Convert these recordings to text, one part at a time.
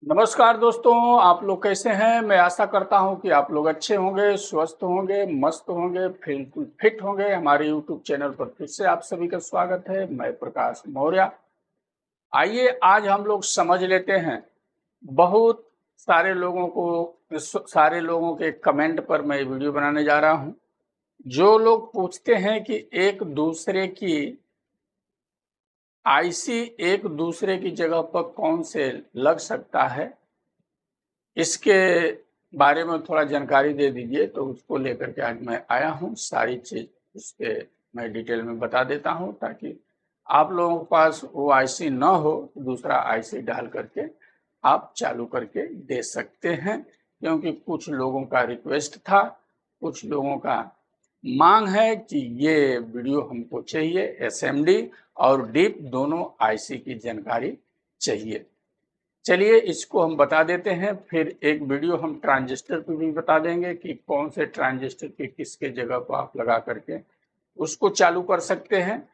नमस्कार दोस्तों, आप लोग कैसे हैं? मैं आशा करता हूं कि आप लोग अच्छे होंगे, स्वस्थ होंगे, मस्त होंगे, बिल्कुल फिट होंगे। हमारे यूट्यूब चैनल पर फिर से आप सभी का स्वागत है। मैं प्रकाश मौर्य। आइए आज हम लोग समझ लेते हैं। बहुत सारे लोगों के कमेंट पर मैं वीडियो बनाने जा रहा हूं। जो लोग पूछते हैं कि एक दूसरे की आईसी एक दूसरे की जगह पर कौन से लग सकता है, इसके बारे में थोड़ा जानकारी दे दीजिए, तो उसको लेकर के आज मैं आया हूँ। सारी चीज़ उसके मैं डिटेल में बता देता हूँ, ताकि आप लोगों के पास वो आईसी ना हो तो दूसरा आईसी डाल करके आप चालू करके दे सकते हैं। क्योंकि कुछ लोगों का रिक्वेस्ट था, कुछ लोगों का मांग है कि ये वीडियो हमको चाहिए, एसएमडी और डीप दोनों आईसी की जानकारी चाहिए। चलिए इसको हम बता देते हैं। फिर एक वीडियो हम ट्रांजिस्टर पे भी बता देंगे कि कौन से ट्रांजिस्टर की किसके जगह पर आप लगा करके उसको चालू कर सकते हैं।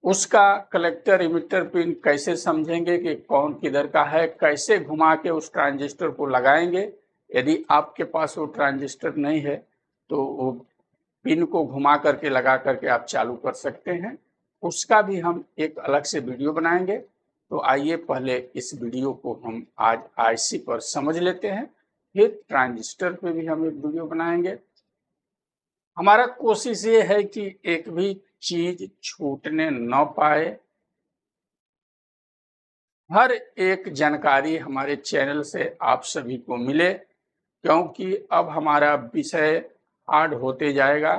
उसका कलेक्टर इमिटर पिन कैसे समझेंगे कि कौन किधर का है, कैसे घुमा के उस ट्रांजिस्टर को लगाएंगे। यदि आपके पास वो ट्रांजिस्टर नहीं है तो वो पिन को घुमा करके लगा करके आप चालू कर सकते हैं। उसका भी हम एक अलग से वीडियो बनाएंगे। तो आइए पहले इस वीडियो को हम आज आईसी पर समझ लेते हैं, फिर ट्रांजिस्टर पे भी हम एक वीडियो बनाएंगे। हमारा कोशिश ये है कि एक भी चीज छूटने न पाए। हर एक जानकारी हमारे चैनल से आप सभी को मिले, क्योंकि अब हमारा विषय हार्ड होते जाएगा।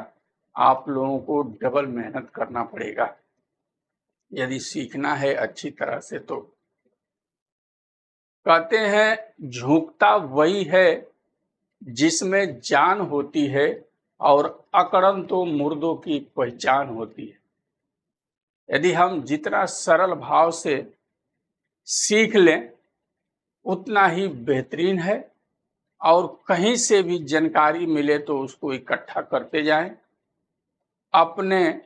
आप लोगों को डबल मेहनत करना पड़ेगा यदि सीखना है अच्छी तरह से। तो कहते हैं झुकता वही है जिसमें जान होती है, और अकड़न तो मुर्दों की पहचान होती है। यदि हम जितना सरल भाव से सीख लें उतना ही बेहतरीन है। और कहीं से भी जानकारी मिले तो उसको इकट्ठा करते जाएं, अपने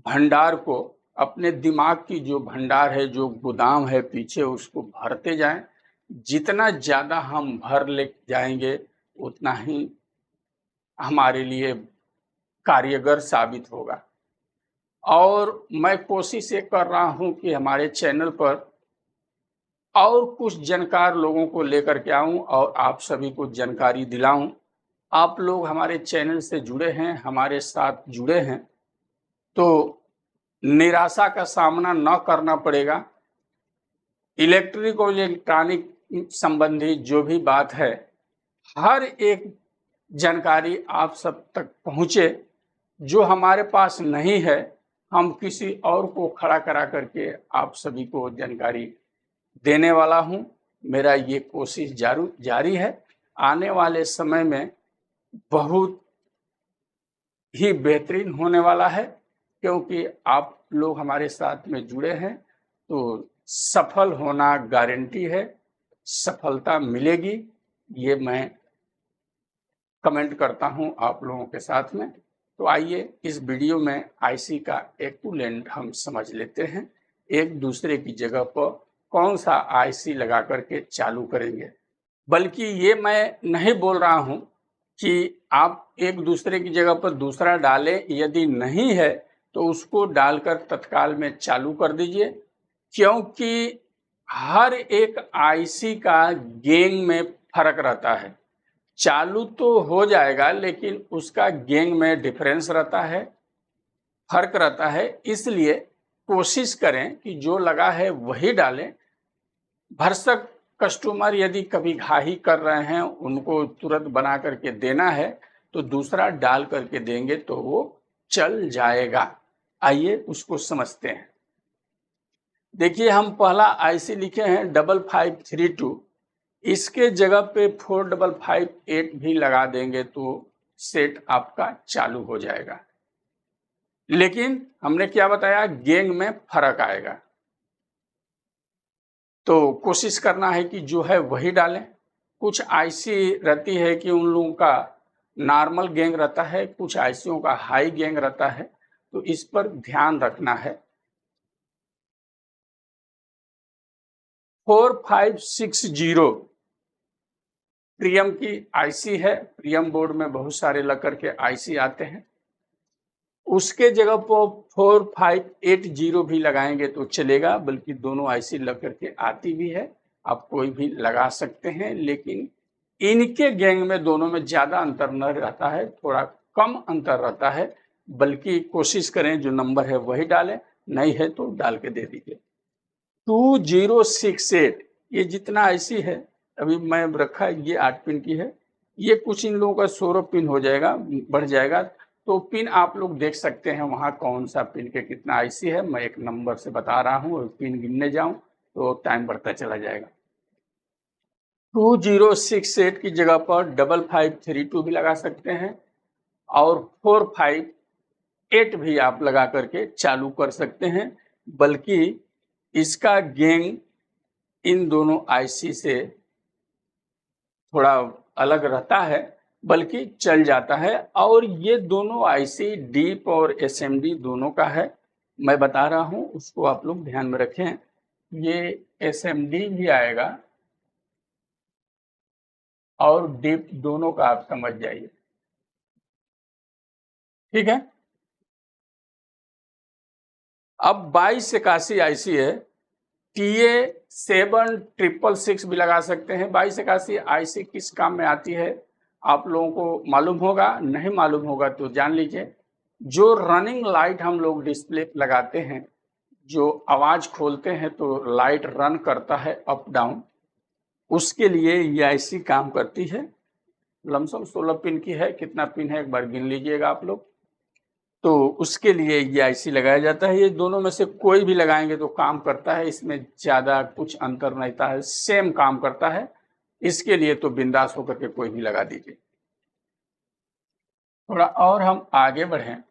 भंडार को, अपने दिमाग की जो भंडार है, जो गोदाम है पीछे, उसको भरते जाएं। जितना ज़्यादा हम भर ले जाएंगे उतना ही हमारे लिए कारगर साबित होगा। और मैं कोशिश ये कर रहा हूँ कि हमारे चैनल पर और कुछ जानकार लोगों को लेकर के आऊँ और आप सभी को जानकारी दिलाऊँ। आप लोग हमारे चैनल से जुड़े हैं, हमारे साथ जुड़े हैं, तो निराशा का सामना न करना पड़ेगा। इलेक्ट्रिक और इलेक्ट्रॉनिक संबंधी जो भी बात है, हर एक जानकारी आप सब तक पहुँचे। जो हमारे पास नहीं है, हम किसी और को खड़ा करा करके आप सभी को जानकारी देने वाला हूँ। मेरा ये कोशिश जारी है। आने वाले समय में बहुत ही बेहतरीन होने वाला है, क्योंकि आप लोग हमारे साथ में जुड़े हैं तो सफल होना गारंटी है, सफलता मिलेगी। ये मैं कमेंट करता हूं आप लोगों के साथ में। तो आइए इस वीडियो में आईसी का एक्विवैलेंट हम समझ लेते हैं। एक दूसरे की जगह पर कौन सा आईसी लगा करके चालू करेंगे। बल्कि ये मैं नहीं बोल रहा हूं कि आप एक दूसरे की जगह पर दूसरा डालें, यदि नहीं है तो उसको डालकर तत्काल में चालू कर दीजिए। क्योंकि हर एक आईसी का गेन में फर्क रहता है। चालू तो हो जाएगा लेकिन उसका गेन में डिफरेंस रहता है, फर्क रहता है। इसलिए कोशिश करें कि जो लगा है वही डालें। भरसक कस्टमर यदि कभी घाही कर रहे हैं, उनको तुरंत बना करके देना है, तो दूसरा डाल करके देंगे तो वो चल जाएगा। आइए उसको समझते हैं। देखिए हम पहला आईसी लिखे हैं 5532। इसके जगह पे 4558 भी लगा देंगे तो सेट आपका चालू हो जाएगा। लेकिन हमने क्या बताया, गेन में फर्क आएगा। तो कोशिश करना है कि जो है वही डालें। कुछ आईसी रहती है कि उन लोगों का नॉर्मल गेन रहता है, कुछ आईसीओं का हाई गेन रहता है, तो इस पर ध्यान रखना है। 4560 प्रियम की आईसी है। प्रियम बोर्ड में बहुत सारे लकर के आईसी आते हैं, उसके जगह पर 4580 भी लगाएंगे तो चलेगा, बल्कि दोनों आईसी लकर के आती भी है, आप कोई भी लगा सकते हैं। लेकिन इनके गैंग में दोनों में ज्यादा अंतर न रहता है, थोड़ा कम अंतर रहता है, बल्कि कोशिश करें जो नंबर है वही डालें, नहीं है तो डाल के दे दीजिए। 2068 ये जितना आईसी है अभी मैं रखा है, ये 8 पिन की है। ये कुछ इन लोगों का 16 पिन हो जाएगा, बढ़ जाएगा, तो पिन आप लोग देख सकते हैं वहाँ कौन सा पिन के कितना आईसी है। मैं एक नंबर से बता रहा हूँ, पिन गिनने जाऊं तो टाइम बढ़ता चला जाएगा। 2068 की जगह पर 5532 भी लगा सकते हैं और 458 भी आप लगा करके चालू कर सकते हैं, बल्कि इसका गैंग इन दोनों आईसी से थोड़ा अलग रहता है, बल्कि चल जाता है। और ये दोनों आईसी डीप और एसएमडी दोनों का है, मैं बता रहा हूं, उसको आप लोग ध्यान में रखें। ये एसएमडी भी आएगा और डीप दोनों का आप समझ जाइए, ठीक है। अब 2281 आईसी है, TA 7666 भी लगा सकते हैं। 2281 आईसी किस काम में आती है आप लोगों को मालूम होगा, नहीं मालूम होगा तो जान लीजिए। जो रनिंग लाइट हम लोग डिस्प्ले पे लगाते हैं, जो आवाज खोलते हैं तो लाइट रन करता है अप डाउन, उसके लिए ये आईसी काम करती है। लमसम 16 पिन की है, कितना पिन है एक बार गिन लीजिएगा आप लोग। तो उसके लिए ये आईसी लगाया जाता है। ये दोनों में से कोई भी लगाएंगे तो काम करता है, इसमें ज्यादा कुछ अंतर नहीं था, सेम काम करता है। इसके लिए तो बिंदास होकर के कोई भी लगा दीजिए। थोड़ा और हम आगे बढ़ें,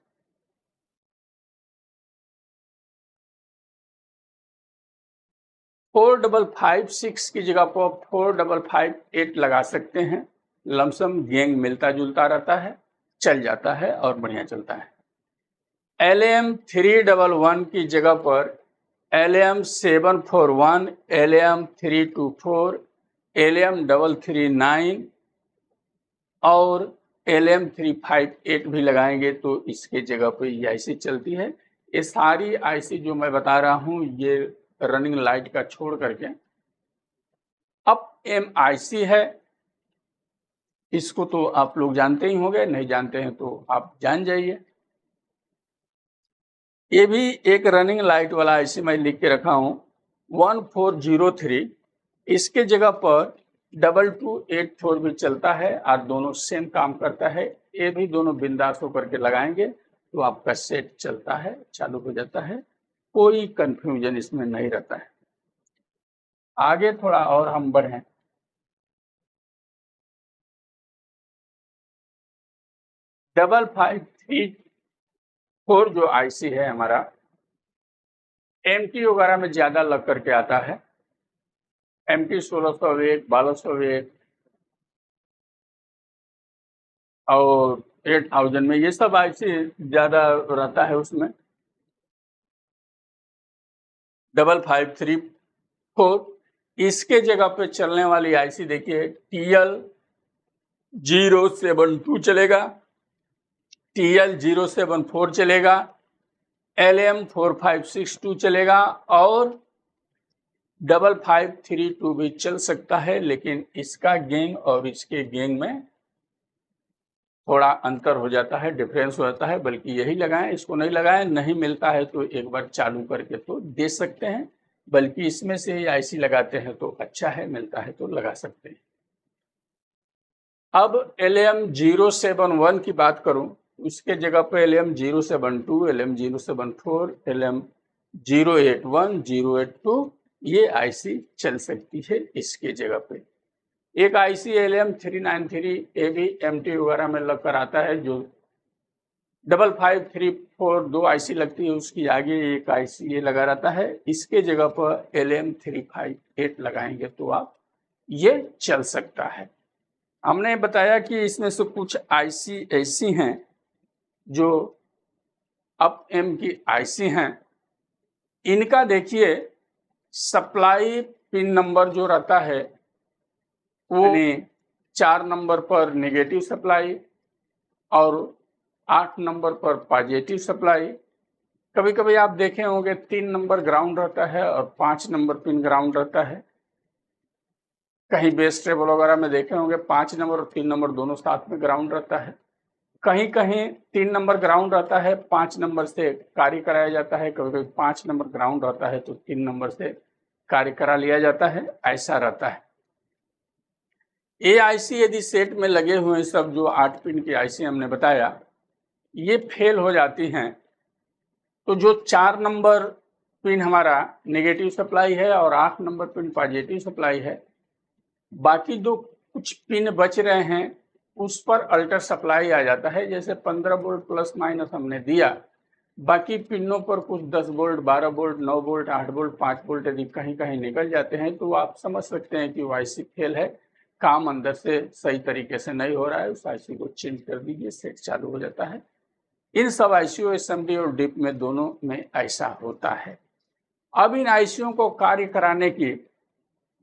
फोर 4556 की जगह पर 4558 लगा सकते हैं। लमसम गैंग मिलता जुलता रहता है, चल जाता है और बढ़िया चलता है। LM 311 की जगह पर LM 741, LM 324, LM 339 और LM 358 भी लगाएंगे तो इसके जगह पर ये आईसी चलती है। ये सारी आईसी जो मैं बता रहा हूँ ये रनिंग लाइट का छोड़ करके अब MIC है, इसको तो आप लोग जानते ही होंगे, नहीं जानते हैं तो आप जान जाइए। ये भी एक रनिंग लाइट वाला आईसी मैं लिख के रखा हूं 1403, इसके जगह पर 2284 भी चलता है और दोनों सेम काम करता है। ये भी दोनों बिंदास होकर के लगाएंगे तो आपका सेट चलता है, चालू हो जाता है, कोई कंफ्यूजन इसमें नहीं रहता है। आगे थोड़ा और हम बढ़ें, डबल 5534 जो आईसी है हमारा MT वगैरह में ज्यादा लग करके आता है। MT 1601, 1201 और 8000 में ये सब आईसी ज्यादा रहता है। उसमें 5534, इसके जगह पे चलने वाली आईसी देखिए TL 072 चलेगा, TL 074 चलेगा, LM 4562 चलेगा और 5532 भी चल सकता है। लेकिन इसका गैंग और इसके गैंग में थोड़ा अंतर हो जाता है, डिफरेंस हो जाता है, बल्कि यही लगाएं, इसको नहीं लगाएं। नहीं मिलता है तो एक बार चालू करके तो दे सकते हैं, बल्कि इसमें से आईसी लगाते हैं तो अच्छा है, मिलता है तो लगा सकते हैं। अब LM 071 की बात करूं, उसके जगह पर LM 072, LM 074, LM 081, 082 ये आईसी चल सकती है इसके जगह पे। एक आईसी LM 393 ये भी MT वगैरह में लग कर आता है, जो 5534 दो आईसी लगती है, उसकी आगे एक आईसी ये लगा रहता है। इसके जगह पर LM 358 लगाएंगे तो आप ये चल सकता है। हमने बताया कि इसमें से कुछ आईसी ऐसी हैं जो अप एम की आईसी हैं, इनका देखिए सप्लाई पिन नंबर जो रहता है वो 4 नंबर पर नेगेटिव सप्लाई और 8 नंबर पर पॉजिटिव सप्लाई। कभी कभी आप देखे होंगे 3 नंबर ग्राउंड रहता है और 5 नंबर पिन ग्राउंड रहता है। कहीं बेस टेबल वगैरह में देखे होंगे 5 नंबर और 3 नंबर दोनों साथ में ग्राउंड रहता है। कहीं कहीं 3 नंबर ग्राउंड रहता है, 5 नंबर से कार्य कराया जाता है। कभी कभी 5 नंबर ग्राउंड रहता है तो 3 नंबर से कार्य करा लिया जाता है, ऐसा रहता है। ये आईसी यदि सेट में लगे हुए सब जो 8 पिन की आईसी हमने बताया ये फेल हो जाती हैं, तो जो 4 नंबर पिन हमारा नेगेटिव सप्लाई है और 8 नंबर पिन पॉजिटिव सप्लाई है, बाकी दो कुछ पिन बच रहे हैं उस पर अल्टर सप्लाई आ जाता है। जैसे 15 वोल्ट प्लस माइनस हमने दिया, बाकी पिनों पर कुछ 10 volt, 12 volt, 9 volt, 8 volt, 5 volt यदि कहीं कहीं निकल जाते हैं तो आप समझ सकते हैं कि वो आईसी फेल है, काम अंदर से सही तरीके से नहीं हो रहा है। उस आईसी को चेंज कर दीजिए, सेट चालू हो जाता है। इन सब आईसीयू, एसएमडी और डिप में दोनों में ऐसा होता है। अब इन आईसीयू को कार्य कराने की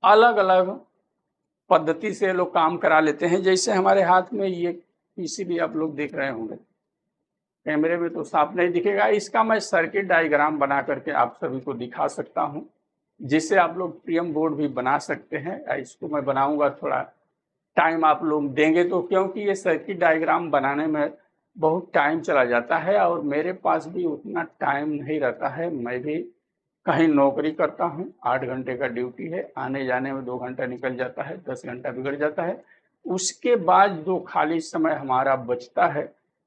अलग अलग पद्धति से लोग काम करा लेते हैं। जैसे हमारे हाथ में ये पीसीबी आप लोग देख रहे होंगे, कैमरे में तो साफ नहीं दिखेगा, इसका मैं सर्किट डायग्राम बना करके आप सभी को दिखा सकता हूं, जिससे आप लोग पीएम बोर्ड भी बना सकते हैं। इसको मैं बनाऊंगा, थोड़ा टाइम आप लोग देंगे तो, क्योंकि ये सर्किट डायग्राम बनाने में बहुत टाइम चला जाता है और मेरे पास भी उतना टाइम नहीं रहता है। मैं भी कहीं नौकरी करता हूँ, 8 घंटे का ड्यूटी है, आने जाने में 2 घंटा निकल जाता है, 10 घंटा बिगड़ जाता है। उसके बाद जो खाली समय हमारा बचता है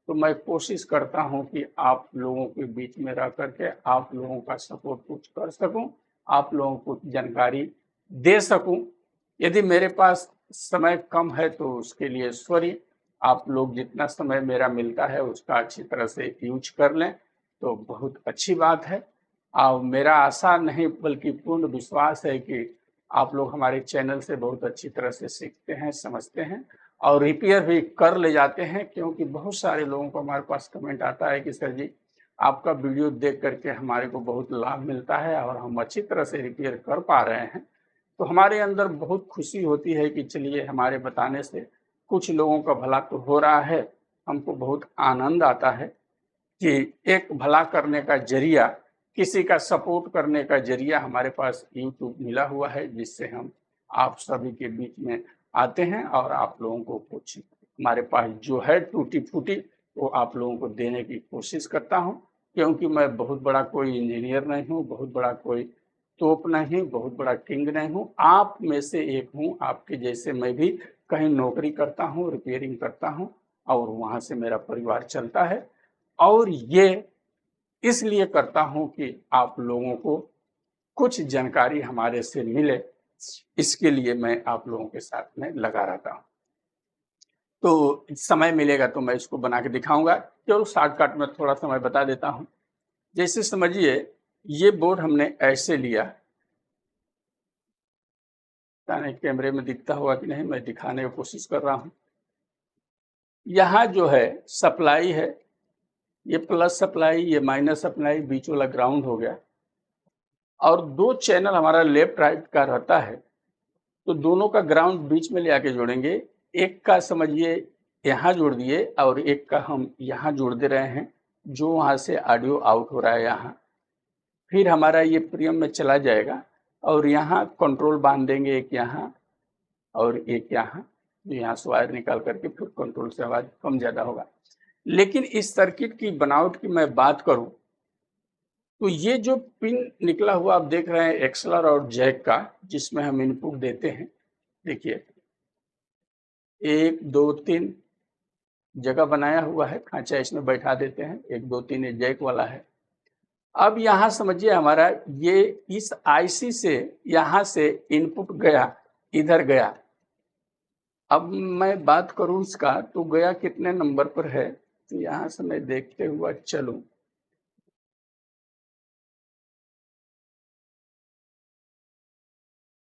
तो मैं कोशिश करता हूँ कि आप लोगों के बीच में रह करके आप लोगों का सपोर्ट कुछ कर सकूं, आप लोगों को जानकारी दे सकूं। यदि मेरे पास समय कम है तो उसके लिए सॉरी, आप लोग जितना समय मेरा मिलता है उसका अच्छी तरह से यूज कर लें तो बहुत अच्छी बात है। और मेरा आशा नहीं बल्कि पूर्ण विश्वास है कि आप लोग हमारे चैनल से बहुत अच्छी तरह से सीखते हैं, समझते हैं और रिपेयर भी कर ले जाते हैं। क्योंकि बहुत सारे लोगों को हमारे पास कमेंट आता है कि सर जी आपका वीडियो देख करके हमारे को बहुत लाभ मिलता है और हम अच्छी तरह से रिपेयर कर पा रहे हैं। तो हमारे अंदर बहुत खुशी होती है कि चलिए हमारे बताने से कुछ लोगों का भला तो हो रहा है। हमको बहुत आनंद आता है कि एक भला करने का जरिया, किसी का सपोर्ट करने का जरिया हमारे पास यूट्यूब मिला हुआ है, जिससे हम आप सभी के बीच में आते हैं और आप लोगों को कुछ हमारे पास जो है टूटी फूटी वो आप लोगों को देने की कोशिश करता हूं। क्योंकि मैं बहुत बड़ा कोई इंजीनियर नहीं हूं, बहुत बड़ा कोई तोप नहीं, बहुत बड़ा किंग नहीं हूं, आप में से एक हूं। आपके जैसे मैं भी कहीं नौकरी करता हूं, रिपेयरिंग करता हूं और वहां से मेरा परिवार चलता है। और ये इसलिए करता हूं कि आप लोगों को कुछ जानकारी हमारे से मिले, इसके लिए मैं आप लोगों के साथ में लगा रहता हूं। तो समय मिलेगा तो मैं इसको बना के दिखाऊंगा, केवल शॉर्टकट में थोड़ा समय बता देता हूं। जैसे समझिए ये बोर्ड हमने ऐसे लिया, कैमरे में दिखता होगा कि नहीं, मैं दिखाने की कोशिश कर रहा हूं। यहाँ जो है सप्लाई है, ये प्लस सप्लाई, ये माइनस सप्लाई, बीच वाला ग्राउंड हो गया और 2 चैनल हमारा लेफ्ट राइट का रहता है, तो दोनों का ग्राउंड बीच में ले आके जोड़ेंगे। एक का समझिए यहाँ जोड़ दिए और एक का हम यहाँ जोड़ दे रहे हैं, जो वहाँ से ऑडियो आउट हो रहा है यहाँ। फिर हमारा ये प्रीएम में चला जाएगा और यहाँ कंट्रोल बांध देंगे, एक यहाँ और एक यहाँ, यहाँ से वायर निकाल करके फिर कंट्रोल से आवाज कम ज़्यादा होगा। लेकिन इस सर्किट की बनावट की मैं बात करूं तो ये जो पिन निकला हुआ आप देख रहे हैं एक्सलर और जैक का, जिसमें हम इनपुट देते हैं, देखिए 1 2 3 जगह बनाया हुआ है, खांचा इसमें बैठा देते हैं, 1 2 3 ये जैक वाला है। अब यहाँ समझिए हमारा ये इस आईसी से यहाँ से इनपुट गया, इधर गया। अब मैं बात करूं इसका तो गया कितने नंबर पर है, तो यहाँ से मैं देखते हुआ चलूं।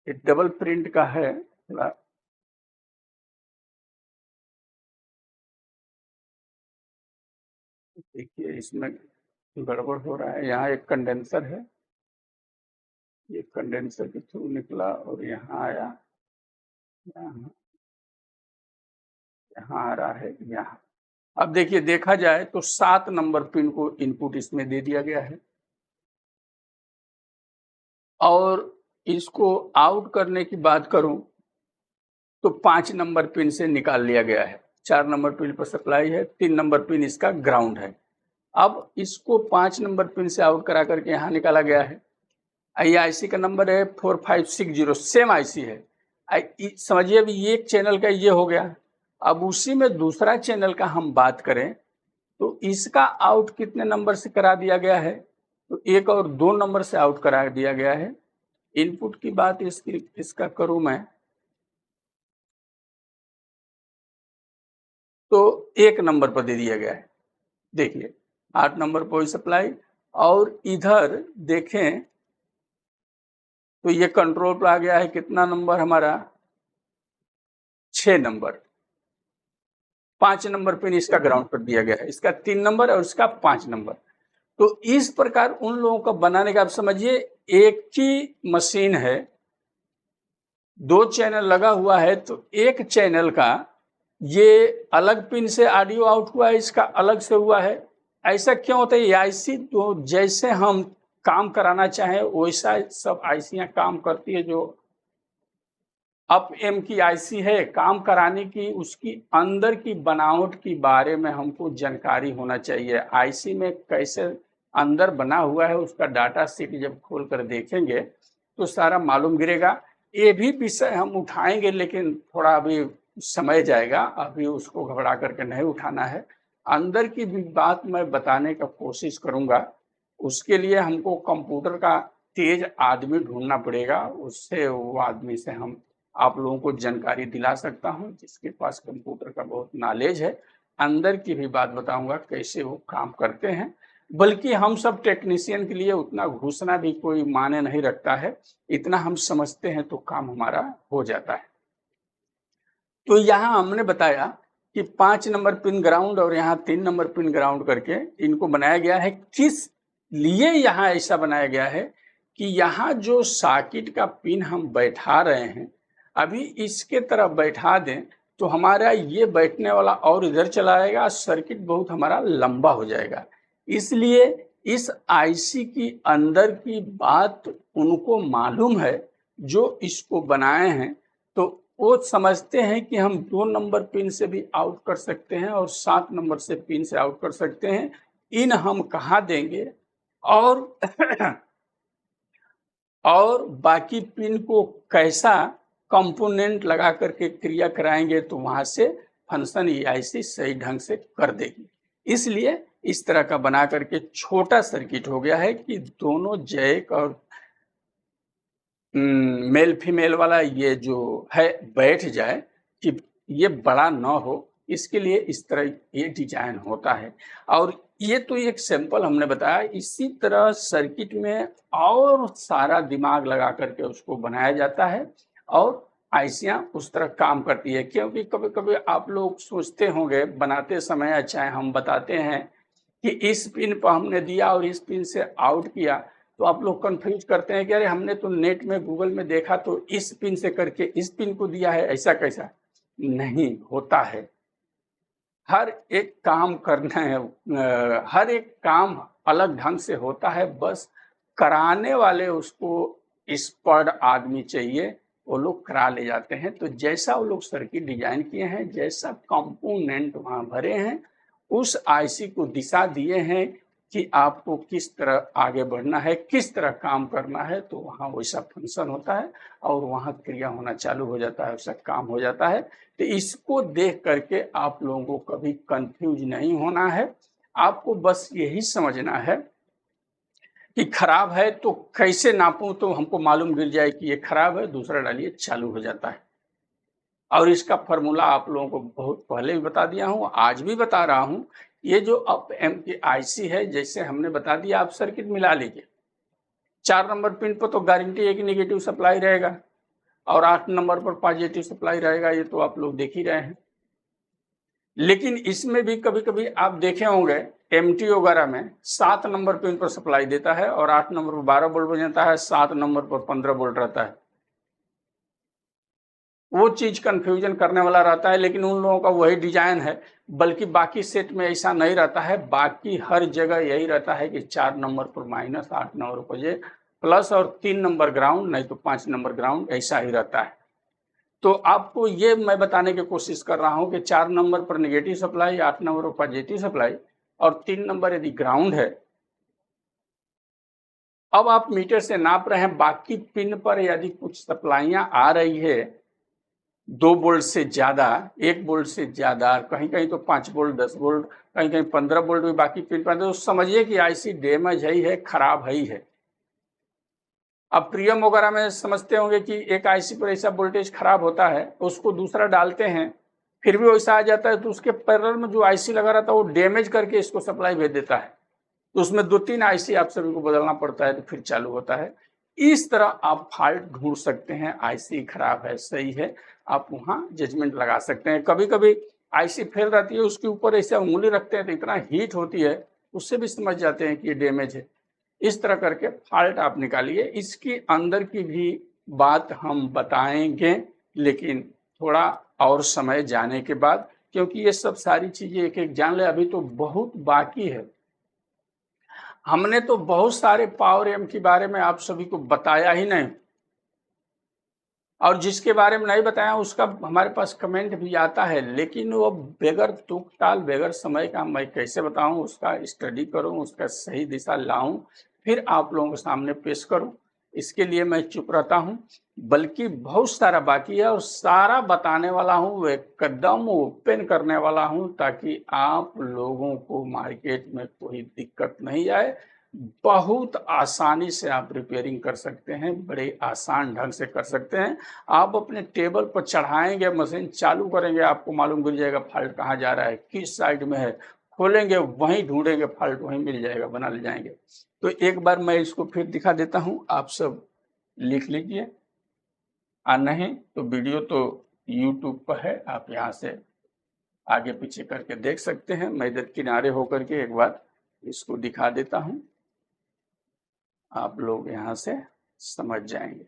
ये डबल प्रिंट का है, थोड़ा देखिए इसमें गड़बड़ हो रहा है। यहाँ एक कंडेंसर है, ये कंडेंसर के थ्रू निकला और यहाँ आया, यहाँ यहाँ आ रहा है यहाँ। अब देखिए, देखा जाए तो 7 नंबर पिन को इनपुट इसमें दे दिया गया है और इसको आउट करने की बात करूं तो 5 नंबर पिन से निकाल लिया गया है। 4 नंबर पिन पर सप्लाई है, 3 नंबर पिन इसका ग्राउंड है। अब इसको 5 नंबर पिन से आउट करा करके यहाँ निकाला गया है। ये आईसी का नंबर है 4560, सेम आईसी है। समझिए अभी एक चैनल का ये हो गया। अब उसी में दूसरा चैनल का हम बात करें तो इसका आउट कितने नंबर से करा दिया गया है, तो 1 और 2 नंबर से आउट करा दिया गया है। इनपुट की बात इसका करूं मैं तो 1 नंबर पर दे दिया गया है। देखिए 8 नंबर पर सप्लाई, और इधर देखें तो ये कंट्रोल पर आ गया है कितना नंबर हमारा, 6 नंबर। 5 नंबर पिन इसका ग्राउंड पर दिया गया है, इसका 3 नंबर और इसका 5 नंबर। तो इस प्रकार उन लोगों का बनाने का, आप समझिए एक ही मशीन है, 2 चैनल लगा हुआ है, तो एक चैनल का ये अलग पिन से ऑडियो आउट हुआ है, इसका अलग से हुआ है। ऐसा क्यों होता है? आईसी तो जैसे हम काम कराना चाहें वैसा सब आईसियां काम करती है। जो अप एम की आईसी है काम कराने की, उसकी अंदर की बनावट के बारे में हमको जानकारी होना चाहिए। आईसी में कैसे अंदर बना हुआ है उसका डाटा शीट जब खोल कर देखेंगे तो सारा मालूम गिरेगा। ये भी विषय हम उठाएंगे, लेकिन थोड़ा अभी समय जाएगा, अभी उसको घबरा करके नहीं उठाना है। अंदर की भी बात मैं बताने का कोशिश करूंगा। उसके लिए हमको कंप्यूटर का तेज आदमी ढूंढना पड़ेगा, उससे वो आदमी से हम आप लोगों को जानकारी दिला सकता हूं जिसके पास कंप्यूटर का बहुत नॉलेज है। अंदर की भी बात बताऊंगा कैसे वो काम करते हैं। बल्कि हम सब टेक्नीशियन के लिए उतना घुसना भी कोई माने नहीं रखता है, इतना हम समझते हैं तो काम हमारा हो जाता है। तो यहाँ हमने बताया कि 5 नंबर पिन ग्राउंड और यहाँ 3 नंबर पिन ग्राउंड करके इनको बनाया गया है। किस लिए यहाँ ऐसा बनाया गया है कि यहाँ जो सॉकेट का पिन हम बैठा रहे हैं, अभी इसके तरफ बैठा दें तो हमारा ये बैठने वाला और इधर चला जाएगा, सर्किट बहुत हमारा लंबा हो जाएगा। इसलिए इस आईसी की अंदर की बात उनको मालूम है जो इसको बनाए हैं, तो वो समझते हैं कि हम 2 नंबर पिन से भी आउट कर सकते हैं और 7 नंबर से पिन से आउट कर सकते हैं। इन हम कहाँ देंगे और और बाकी पिन को कैसा कंपोनेंट लगा करके क्रिया कराएंगे तो वहां से फंक्शन आईसी सही ढंग से कर देगी। इसलिए इस तरह का बना करके छोटा सर्किट हो गया है कि दोनों जैक और मेल फीमेल वाला ये जो है बैठ जाए, कि ये बड़ा ना हो, इसके लिए इस तरह ये डिजाइन होता है। और ये तो एक सैंपल हमने बताया, इसी तरह सर्किट में और सारा दिमाग लगा करके उसको बनाया जाता है और आईसियां उस तरह काम करती है। क्योंकि कभी कभी आप लोग सोचते होंगे बनाते समय, चाहे हम बताते हैं कि इस पिन पर हमने दिया और इस पिन से आउट किया, तो आप लोग कंफ्यूज करते हैं कि अरे हमने तो नेट में गूगल में देखा तो इस पिन से करके इस पिन को दिया है, ऐसा कैसा? नहीं होता है। हर एक काम करना है, हर एक काम अलग ढंग से होता है, बस कराने वाले उसको एक्सपर्ट आदमी चाहिए, वो लोग करा ले जाते हैं। तो जैसा वो लोग सर्किट डिजाइन किए हैं, जैसा कंपोनेंट वहां भरे हैं, उस आईसी को दिशा दिए हैं कि आपको किस तरह आगे बढ़ना है, किस तरह काम करना है, तो वहाँ वैसा फंक्शन होता है और वहाँ क्रिया होना चालू हो जाता है, वैसा काम हो जाता है। तो इसको देख करके आप लोगों को कभी कंफ्यूज नहीं होना है। आपको बस यही समझना है कि खराब है तो कैसे नापूं तो हमको मालूम गिर जाए कि ये खराब है, दूसरा डालिए चालू हो जाता है। और इसका फॉर्मूला आप लोगों को बहुत पहले भी बता दिया हूँ, आज भी बता रहा हूँ। ये जो अप एम की आईसी है, जैसे हमने बता दिया, आप सर्किट मिला लीजिए। 4 नंबर पिन पर तो गारंटी है कि नेगेटिव सप्लाई रहेगा और 8 नंबर पर पॉजिटिव सप्लाई रहेगा, ये तो आप लोग देख ही रहे हैं। लेकिन इसमें भी कभी कभी आप देखे होंगे एमटी वगैरह में 7 नंबर पिन पर सप्लाई देता है और 8 नंबर पर 12 वोल्ट बन जाता है, 7 नंबर पर 15 वोल्ट रहता है। वो चीज कंफ्यूजन करने वाला रहता है, लेकिन उन लोगों का वही डिजाइन है। बल्कि बाकी सेट में ऐसा नहीं रहता है, बाकी हर जगह यही रहता है कि 4 नंबर पर माइनस, 8 नंबर पर जे प्लस और 3 नंबर ग्राउंड, नहीं तो 5 नंबर ग्राउंड, ऐसा ही रहता है। तो आपको ये मैं बताने की कोशिश कर रहा हूं कि 4 नंबर पर नेगेटिव सप्लाई, 8 नंबर पर पॉजिटिव सप्लाई और 3 नंबर यदि ग्राउंड है। अब आप मीटर से नाप रहे हैं, बाकी पिन पर यदि कुछ सप्लाइयां आ रही है 2 वोल्ट से ज्यादा, 1 वोल्ट से ज्यादा, कहीं कहीं तो 5 वोल्ट, 10 वोल्ट, कहीं कहीं 15 वोल्ट भी बाकी पिन पर, तो समझिए कि आईसी डैमेज है, खराब है। अब प्रियम वगैरह में समझते होंगे कि एक आईसी पर ऐसा वोल्टेज खराब होता है, उसको दूसरा डालते हैं, फिर भी वैसा आ जाता है, तो उसके पैरेलल में जो आईसी लगा रहता है वो डैमेज करके इसको सप्लाई भेज देता है। तो उसमें 2-3 आईसी आप सभी को बदलना पड़ता है, तो फिर चालू होता है। इस तरह आप फॉल्ट ढूंढ सकते हैं, आईसी खराब है, सही है, आप वहां जजमेंट लगा सकते हैं। कभी कभी आईसी फेल रहती है, उसके ऊपर ऐसे उंगली रखते हैं तो इतना हीट होती है, उससे भी समझ जाते हैं कि ये डैमेज है। इस तरह करके फॉल्ट आप निकालिए। इसकी अंदर की भी बात हम बताएंगे, लेकिन थोड़ा और समय जाने के बाद, क्योंकि ये सब सारी चीजें एक एक जान ले, अभी तो बहुत बाकी है। हमने तो बहुत सारे पावर एम के बारे में आप सभी को बताया ही नहीं, और जिसके बारे में नहीं बताया उसका हमारे पास कमेंट भी आता है, लेकिन वो बेगर तुक ताल, बेगर समय का मैं कैसे बताऊं, उसका स्टडी करूं, उसका सही दिशा लाऊं, फिर आप लोगों के सामने पेश करूं। इसके लिए मैं चुप रहता हूं, बल्कि बहुत सारा बाकी है और सारा बताने वाला हूं, एकदम ओपन करने वाला हूं, ताकि आप लोगों को मार्केट में कोई दिक्कत नहीं आए। बहुत आसानी से आप रिपेयरिंग कर सकते हैं, बड़े आसान ढंग से कर सकते हैं। आप अपने टेबल पर चढ़ाएंगे, मशीन चालू करेंगे, आपको मालूम गिर जाएगा फॉल्ट कहाँ जा रहा है, किस साइड में है, खोलेंगे वहीं ढूंढेंगे, फॉल्ट वहीं मिल जाएगा, बना ले जाएंगे। तो एक बार मैं इसको फिर दिखा देता हूँ, आप सब लिख लीजिए, और नहीं तो वीडियो तो यूट्यूब पर है, आप यहाँ से आगे पीछे करके देख सकते हैं। मैं इधर किनारे होकर के एक बार इसको दिखा देता हूँ, आप लोग यहाँ से समझ जाएंगे।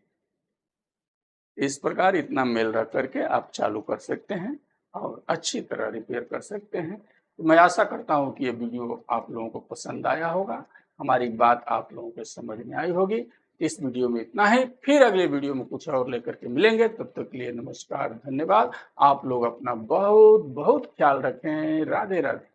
इस प्रकार इतना मेल रख करके आप चालू कर सकते हैं और अच्छी तरह रिपेयर कर सकते हैं। तो मैं आशा करता हूँ कि ये वीडियो आप लोगों को पसंद आया होगा, हमारी बात आप लोगों के समझ में आई होगी। इस वीडियो में इतना ही, फिर अगले वीडियो में कुछ और लेकर के मिलेंगे। तब तक के लिए नमस्कार, धन्यवाद। आप लोग अपना बहुत बहुत ख्याल रखें। राधे राधे।